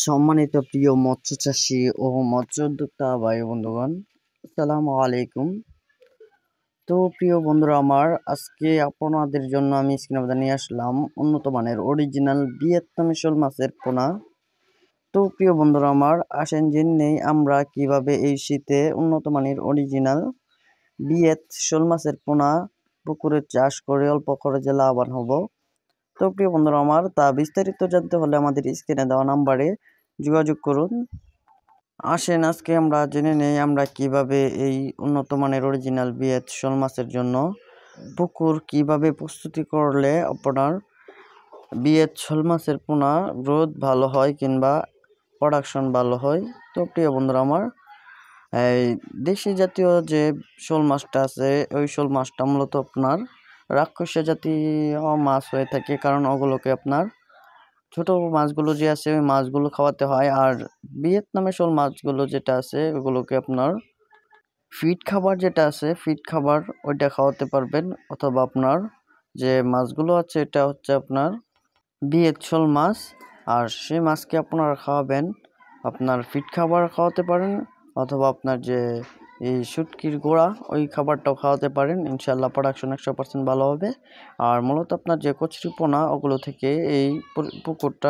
সম্মানিত প্রিয় মৎস্য চাষী ও মৎস্য উদ্যোক্তা ভাই বন্ধুগণ, আসসালামু আলাইকুম। তো প্রিয় বন্ধুরা আমার, আজকে আপনাদের জন্য আমি স্ক্রিনে নিয়ে আসলাম উন্নত মানের অরিজিনাল ভিয়েতনামি শোল মাছের পোনা। তো প্রিয় বন্ধুরা আমার, আসেন জেনে নেই আমরা কিভাবে এই শীতে উন্নত মানের অরিজিনাল ভিয়েত শোল মাছের পোনা পুকুরে চাষ করে অল্প খরচে লাভবান হব। তো প্রিয় বন্ধুরা আমার, তা বিস্তারিত জানতে হলে আমাদের স্ক্রিনে দেওয়া নাম্বারে যোগাযোগ করুন। আসেন আজকে আমরা জেনে নেই আমরা কিভাবে এই উন্নত মানের অরিজিনাল ভিয়েত শোল মাছের জন্য পুকুর কিভাবে প্রস্তুতি করলে আপনার ভিয়েত শোল মাছের পোনা গ্রোথ ভালো হয় কিংবা প্রোডাকশন ভালো হয়। তো প্রিয় বন্ধুরা আমার, এই দেশি জাতীয় যে শোল মাছটা আছে ওই শোল মাছটা মূলত আপনার রাক্ষসীয় জাতীয় মাছ হয়ে থাকে, কারণ ওগুলোকে আপনার ছোট মাছগুলো যে আছে ওই মাছগুলো খাওয়াতে হয়। আর ভিয়েতনামে শোল মাছগুলো যেটা আছে ওগুলোকে আপনার ফিড খাবার যেটা আছে ফিড খাবার ওইটা খাওয়াতে পারবেন, অথবা আপনার যে মাছগুলো আছে এটা হচ্ছে আপনার ভিয়েত শোল মাছ, আর সেই মাছকে আপনারা খাওয়াবেন, আপনার ফিড খাবার খাওয়াতে পারেন, অথবা আপনার যে এই শুটকির গোড়া ওই খাবারটাও খাওয়াতে পারেন। ইনশাল্লাহ প্রোডাকশন 100% ভালো হবে। আর মূলত আপনার যে কচুরিপনা ওগুলো থেকে এই পুকুরটা